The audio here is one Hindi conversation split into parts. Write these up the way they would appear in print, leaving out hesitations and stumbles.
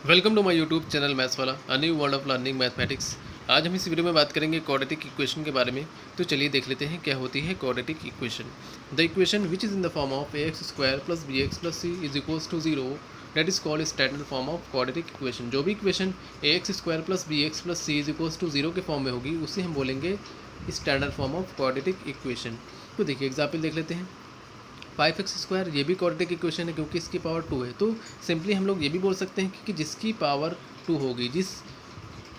Welcome to my YouTube channel maths वाला a new world of learning mathematics. आज हम इस वीडियो में बात करेंगे क्वाड्रेटिक इक्वेशन के बारे में। तो चलिए देख लेते हैं क्या होती है quadratic equation. The equation which is in the form of a x square plus b x plus c is equals to zero that is called standard form of quadratic equation. जो भी equation a x square plus b x plus c is equals to zero के फॉर्म में होगी उसे हम बोलेंगे standard form of quadratic equation. तो देखिए एग्जाम्पल देख लेते हैं। 5x² ये भी क्वाड्रेटिक इक्वेशन है क्योंकि इसकी पावर 2 है। तो सिंपली हम लोग ये भी बोल सकते हैं कि जिसकी पावर 2 होगी, जिस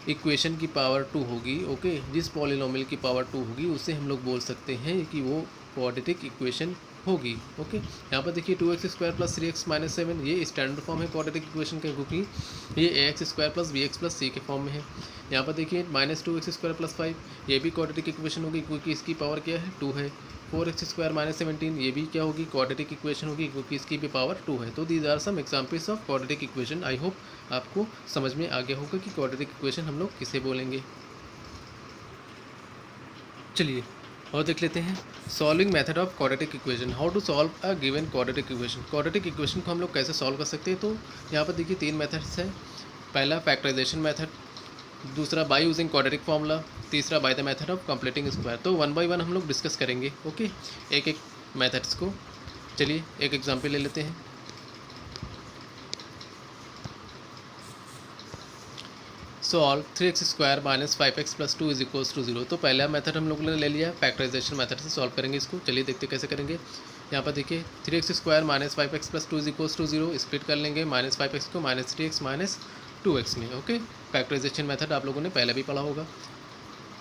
इक्वेशन की पावर 2 होगी, ओके, जिस पॉलिनोमियल की पावर 2 होगी उसे हम लोग बोल सकते हैं कि वो क्वाड्रेटिक इक्वेशन होगी। ओके, यहाँ पर देखिए 2x² प्लस 3x-7 ये स्टैंडर्ड फॉर्म है क्वाड्रेटिक इक्वेशन का क्योंकि ये ax² plus bx plus c के फॉर्म में है। यहाँ पर देखिए -2x² प्लस 5 ये भी क्वाड्रेटिक इक्वेशन होगी क्योंकि इसकी पावर क्या है 2 है। 4x² - 17 ये भी क्या होगी क्वाड्रेटिक इक्वेशन होगी क्योंकि इसकी भी पावर 2 है। तो these are some examples of quadratic equation. I hope आपको समझ में आ गया होगा कि क्वाड्रेटिक इक्वेशन हम लोग किसे बोलेंगे। चलिए और देख लेते हैं solving method of quadratic equation. How to solve a given quadratic equation. Quadratic equation को हम लोग कैसे सॉल्व कर सकते हैं। तो यहाँ पर देखिए 3 मेथड्स हैं। पहला फैक्टराइजेशन मेथड, दूसरा बाय यूजिंग क्वाड्रेटिक फार्मूला, तीसरा bye the method of completing square. तो वन बाय वन हम लोग डिस्कस करेंगे। ओके, एक एक मेथड्स को। चलिए एक एग्जांपल ले लेते हैं। Solve 3x² - 5x + 2 is equals to 0। तो पहला मेथड हम लोगों ने ले लिया, फैक्टराइजेशन मेथड से सॉल्व करेंगे इसको। चलिए देखते कैसे करेंगे। यहाँ पर देखिए 3x² - 5x + 2 is equals to 0 split कर लेंगे -5x को -3x - 2x में। ओके, फैक्टराइजेशन मेथड आप लोगों ने पहले भी पढ़ा होगा।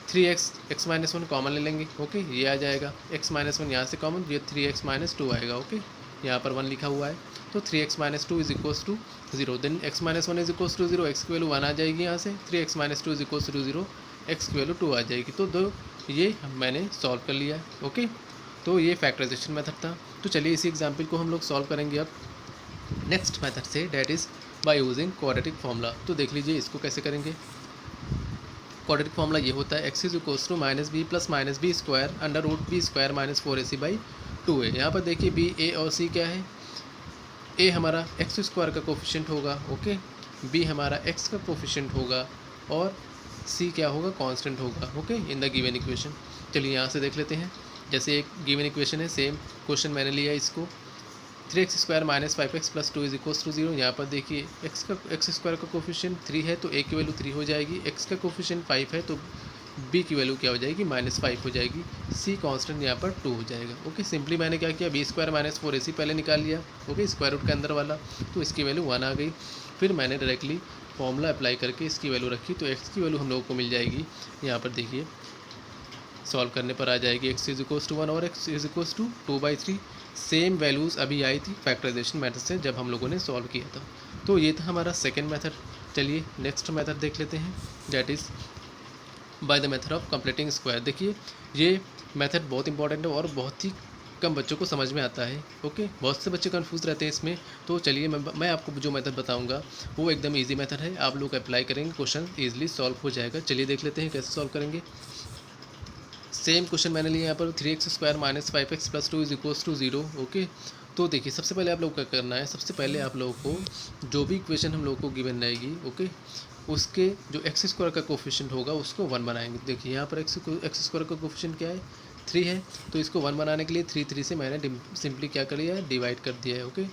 3x x-1 कॉमन ले लेंगे। ओके, ये आ जाएगा x-1 यहाँ से कॉमन, ये 3x - 2 आएगा। ओके, यहाँ पर 1 लिखा हुआ है तो 3x - 2 is equals to 0। Then x-1 is equals to 0, x की वैल्यू 1 आ जाएगी यहाँ से। 3x - 2 is equals to 0, x की वैल्यू 2 आ जाएगी। तो दो ये मैंने सॉल्व कर लिया। ओके, तो ये फैक्टराइजेशन मेथड था। तो चलिए इसी एग्जाम्पल को हम लोग सॉल्व करेंगे अब नेक्स्ट मेथड से, that is by using quadratic formula. तो देख लीजिए इसको कैसे करेंगे। क्वाड्रेटिक फार्मूला ये होता है x is equals to -b plus -b² √b² - 4ac/2 है। यहाँ पर देखिए b, a और c क्या है। a हमारा x² का कोफिशिएंट होगा, ओके, b हमारा x का कोफिशिएंट होगा और c क्या होगा, कांस्टेंट होगा। Okay, in the given equation. चलिए यहाँ से देख लेते हैं। जैसे एक गिवन इक्वेशन है, सेम क्वेश्चन मैंने लिया इसको। 3x² - 5x + 2 is equals to 0। यहाँ पर देखिए x² का कोफिशिएंट 3 है तो a की वैल्यू 3 हो जाएगी, x का कोफिशिएंट 5 है तो b की वैल्यू क्या हो जाएगी, -5 हो जाएगी, c कांस्टेंट यहाँ पर 2 हो जाएगा। ओके, सिंपली मैंने क्या किया, b² - 4ac पहले निकाल लिया। ओके, स्क्वायर रूट के अंदर वाला, तो इसकी वैल्यू 1 आ गई। फिर मैंने डायरेक्टली फॉर्मूला अप्लाई करके इसकी वैल्यू रखी तो x की वैल्यू हम लोगों को मिल जाएगी। यहाँ पर देखिए सॉल्व करने पर आ जाएगी x इज इक्वल्स टू 1 और x is equals to 2/3। Same values अभी आई थी फैक्टराइजेशन मेथड से जब हम लोगों ने सॉल्व किया था। तो ये था हमारा सेकेंड मेथड। चलिए नेक्स्ट मेथड देख लेते हैं, that is by the method of completing square. देखिए ये मेथड बहुत इंपॉर्टेंट है और बहुत ही कम बच्चों को समझ में आता है। ओके, बहुत से बच्चे कंफ्यूज रहते हैं इसमें। तो चलिए मैं आपको जो मेथड बताऊंगा वो एकदम इजी मेथड है, आप लोग अप्लाई करेंगे क्वेश्चन ईजिली सॉल्व हो जाएगा। चलिए देख लेते हैं कैसे सॉल्व करेंगे। सेम क्वेश्चन मैंने लिया यहाँ पर 3x² - 5x + 2 is equals to 0। Okay, तो देखिए सबसे पहले आप लोग क्या करना है, सबसे पहले आप लोगों को जो भी इक्वेशन हम लोग को गिवन रहेगी, ओके, उसके जो x² का कोफिशिएंट होगा उसको 1 बनाएंगे। देखिए यहाँ पर x² का कोफिशिएंट क्या है, 3 है, तो इसको 1 बनाने के लिए 3 से मैंने सिंपली क्या कर लिया है, डिवाइड कर दिया है। ओके,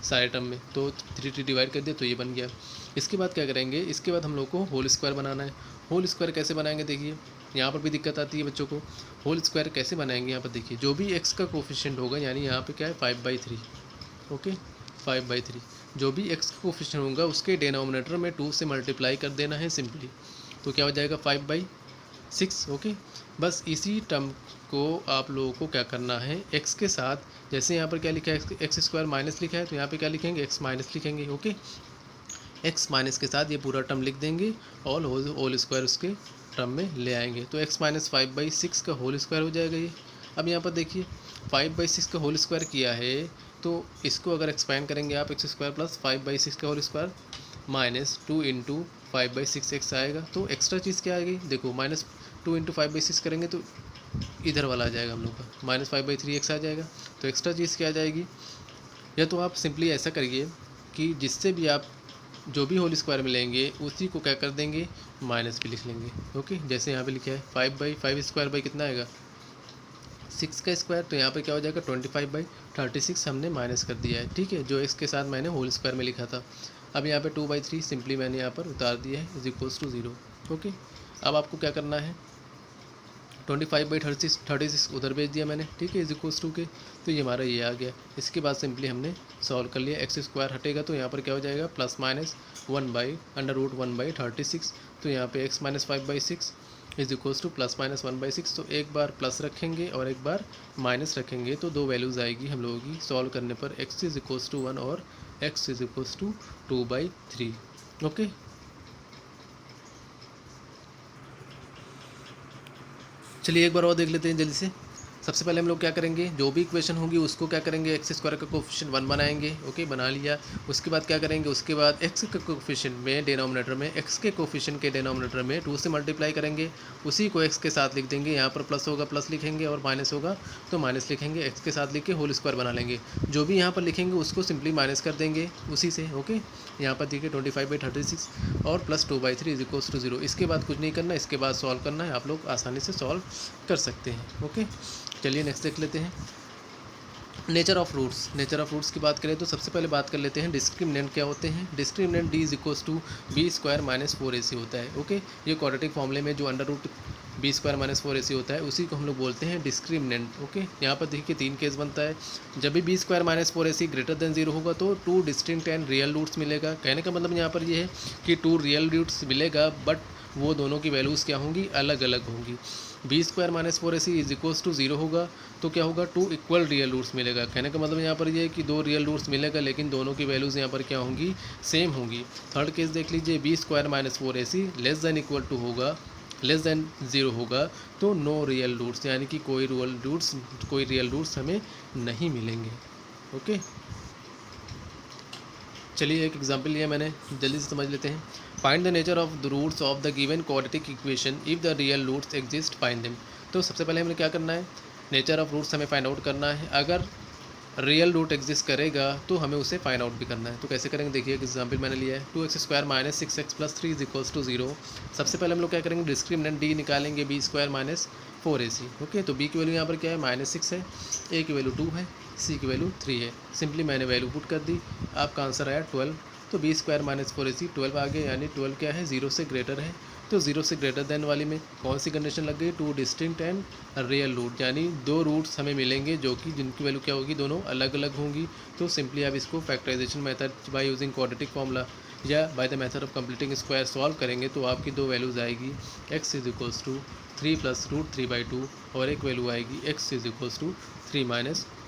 सारे टर्म में, तो 3 डिवाइड कर दिया तो ये बन गया। इसके बाद क्या करेंगे, इसके बाद हम लोग को होल स्क्वायर बनाना है। होल स्क्वायर कैसे बनाएंगे, देखिए यहाँ पर भी दिक्कत आती है बच्चों को। होल स्क्वायर कैसे बनाएंगे, यहाँ पर देखिए जो भी x का कोफिशिएंट होगा, यानी यहाँ पे क्या है 5/3। ओके, 5/3 जो भी x का कोफिशिएंट होगा उसके डिनोमिनेटर में 2 से मल्टीप्लाई कर देना है सिंपली। तो क्या हो जाएगा 5/6। ओके, बस इसी टर्म को आप लोगों को क्या करना है, x के साथ, जैसे यहाँ पर क्या लिखा है x² माइनस लिखा है तो यहाँ पे क्या लिखेंगे, x माइनस लिखेंगे। ओके, x माइनस के साथ ये पूरा टर्म लिख देंगे और होल स्क्वायर उसके टर्म में ले आएंगे। तो x - 5/6 का होल स्क्वायर हो जाएगा ये। अब यहाँ पर देखिए 5/6 का होल स्क्वायर किया है तो इसको अगर एक्सपेंड करेंगे आप, x² + 5/6 का होल स्क्वायर -2 × 5/6 आएगा। तो एक्स्ट्रा चीज़ क्या आएगी, देखो -2 × 5/6 करेंगे तो इधर वाला आ जाएगा हम लोग का, -5/3 आ जाएगा। तो एक्स्ट्रा चीज़ क्या आ जाएगी, या तो आप सिंपली ऐसा करिए कि जिससे भी आप जो भी होल स्क्वायर मिलेंगे उसी को क्या कर देंगे, माइनस भी लिख लेंगे। ओके, जैसे यहाँ पे लिखा है 5/5 स्क्वायर कितना आएगा 6 का स्क्वायर, तो यहाँ पे क्या हो जाएगा 25/36 हमने माइनस कर दिया है। ठीक है, जो x के साथ मैंने होल स्क्वायर में लिखा था। अब यहाँ पे 2/3 सिंपली मैंने यहाँ पर उतार दिया है इज इक्वल्स टू 0। ओके, अब आपको क्या करना है 25/36 उधर भेज दिया मैंने। ठीक है, इज इक्वल्स टू के, तो ये हमारा ये आ गया। इसके बाद सिंपली हमने सॉल्व कर लिया, एक्स स्क्वायर हटेगा तो यहाँ पर क्या हो जाएगा +-1/√1/36, तो यहाँ पे x - 5/6 इज इक्वल्स टू +-1/6। तो एक बार प्लस रखेंगे और एक बार माइनस रखेंगे तो दो वैल्यूज़ आएगी हम लोगों की सॉल्व करने पर, x इज इक्वल्स टू 1 और x is equals to 2/3। Okay, चलिए एक बार और देख लेते हैं जल्दी से। सबसे पहले हम लोग क्या करेंगे, जो भी इक्वेशन होगी उसको क्या करेंगे एक्स स्क्वायर का कोफिशिएंट 1 बनाएंगे। ओके, बना लिया। उसके बाद क्या करेंगे, उसके बाद एक्स के कोफिशिएंट में डिनोमिनेटर में एक्स के कोफिशिएंट के डिनोमिनेटर में 2 से मल्टीप्लाई करेंगे, उसी को एक्स के साथ लिख देंगे। यहाँ पर प्लस होगा प्लस लिखेंगे और माइनस होगा तो माइनस लिखेंगे, एक्स के साथ लिख के होल स्क्वायर बना लेंगे। जो भी यहाँ पर लिखेंगे उसको सिंपली माइनस कर देंगे उसी से। ओके, यहाँ पर देखिए 25/36 और +2/3 इज इक्वल्स टू 0। इसके बाद कुछ नहीं करना, इसके बाद सॉल्व करना है, आप लोग आसानी से सॉल्व कर सकते हैं। ओके, चलिए नेक्स्ट देख लेते हैं nature of roots. Nature of roots की बात करें तो सबसे पहले बात कर लेते हैं डिस्क्रिमिनेंट क्या होते हैं। Discriminant d is equals to b² - 4ac होता है। ओके, ये क्वाड्रेटिक फॉर्मूले में जो √b² - 4ac होता है उसी को हम लोग बोलते हैं डिस्क्रिमिनेंट। ओके, यहाँ पर देखिए 3 केस बनता है। जब भी b² - 4ac ग्रेटर देन 0 होगा तो 2 डिस्टिंक्ट एंड रियल रूट्स मिलेगा। कहने का मतलब यहाँ पर ये है कि 2 रियल रूट्स मिलेगा बट वो दोनों की वैल्यूज़ क्या होंगी, अलग अलग होंगी। b² - 4ac is equals to 0 होगा तो क्या होगा 2 इक्वल रियल रूट्स मिलेगा। कहने का मतलब यहाँ पर ये है कि 2 रियल रूट्स मिलेगा लेकिन दोनों की वैल्यूज़ यहाँ पर क्या होंगी, सेम होंगी। थर्ड केस देख लीजिए, b² - 4ac less than equal to होगा, लेस दैन 0 होगा तो नो रियल रूट्स, यानी कि कोई रियल रूट्स हमें नहीं मिलेंगे। ओके, चलिए एक एग्जांपल लिया मैंने, जल्दी से समझ लेते हैं। Find the nature of the roots of the given quadratic equation if the real roots exist find them. तो सबसे पहले हमें क्या करना है, नेचर ऑफ रूट्स हमें फाइंड आउट करना है। अगर रियल रूट एग्जिस्ट करेगा तो हमें उसे फाइंड आउट भी करना है। तो कैसे करेंगे, देखिए एक एग्जांपल मैंने लिया है 2x² - 6x + 3 is equals to 0। सबसे पहले हम लोग क्या करेंगे, डिस्क्रिमिनेंट d निकालेंगे b² - 4ac। ओके, तो b की वैल्यू यहाँ पर क्या है -6 है, a की वैल्यू 2 है, c की वैल्यू 3 है। सिंपली मैंने वैल्यू पुट कर दी, आपका आंसर आया 12। तो b² - 4ac 12 आ गया, यानी 12 क्या है, 0 से ग्रेटर है। तो 0 से ग्रेटर देन वाली में कौन सी कंडीशन लग गई, 2 डिस्टिंक्ट एंड रियल रूट, यानी 2 रूट्स हमें मिलेंगे जो कि जिनकी वैल्यू क्या होगी, दोनों अलग अलग होंगी। तो सिंपली आप इसको factorization method by using quadratic formula या by the method of completing square solve करेंगे तो आपकी दो वैल्यूज़ आएगी, x इज इक्वल्स टू 3 + √3/2 और एक वैल्यू आएगी x is equals to 3 -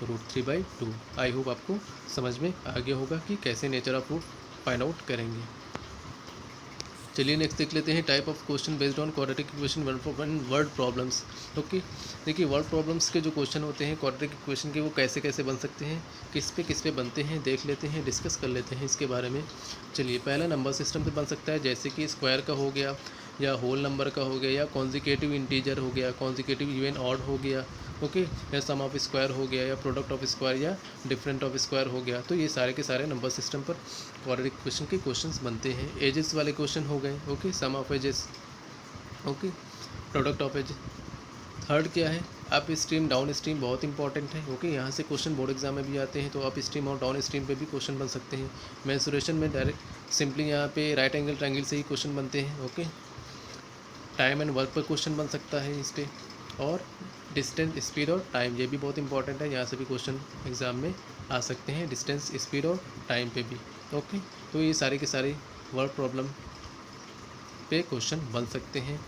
√3/2। I hope आपको समझ में आ गया होगा कि कैसे nature of root find out करेंगे। चलिए नेक्स्ट देख लेते हैं type of question based on quadratic equation word problems. Okay, देखिए वर्ड प्रॉब्लम्स के जो क्वेश्चन होते हैं क्वाड्रेटिक इक्वेशन के, वो कैसे कैसे बन सकते हैं, किस पे बनते हैं, देख लेते हैं, डिस्कस कर लेते हैं इसके बारे में। चलिए, पहला नंबर सिस्टम से बन सकता है, जैसे कि स्क्वायर का हो गया या होल नंबर का हो गया या कॉन्जिक्यूटिव इंटीजर हो गया, कॉन्जिक्यूटिव इवन ऑड हो गया। ओके, या सम ऑफ स्क्वायर हो गया या प्रोडक्ट ऑफ स्क्वायर या डिफरेंट ऑफ स्क्वायर हो गया। तो ये सारे के सारे नंबर सिस्टम पर क्वाड्रेटिक इक्वेशन के क्वेश्चंस बनते हैं। एजेस वाले क्वेश्चन हो गए। Okay, sum of ages, okay, product of age. Third क्या है, अप स्ट्रीम डाउन स्ट्रीम, बहुत इंपॉर्टेंट है। ओके, यहाँ से क्वेश्चन बोर्ड एग्जाम में भी आते हैं, तो अप स्ट्रीम और डाउन स्ट्रीम पे भी क्वेश्चन बन सकते हैं। मेंसुरेशन में डायरेक्ट सिंपली यहाँ पे राइट एंगल ट्रायंगल से ही क्वेश्चन बनते हैं। ओके, टाइम एंड वर्क पर क्वेश्चन बन सकता है इस पर, और डिस्टेंस, स्पीड और टाइम, ये भी बहुत इंपॉर्टेंट है, यहाँ से भी क्वेश्चन एग्जाम में आ सकते हैं, डिस्टेंस, स्पीड और टाइम पे भी। ओके, तो ये सारे के सारे वर्ड प्रॉब्लम पे क्वेश्चन बन सकते हैं।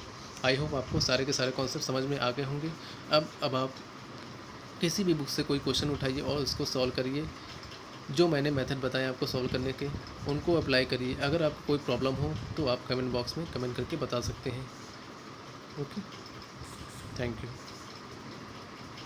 आई होप आपको सारे के सारे कॉन्सेप्ट समझ में आ गए होंगे। अब आप किसी भी बुक से कोई क्वेश्चन उठाइए और उसको सॉल्व करिए। जो मैंने मेथड बताए आपको सॉल्व करने के, उनको अप्लाई करिए। अगर आपको कोई प्रॉब्लम हो तो आप कमेंट बॉक्स में कमेंट करके बता सकते हैं। Okay, thank you.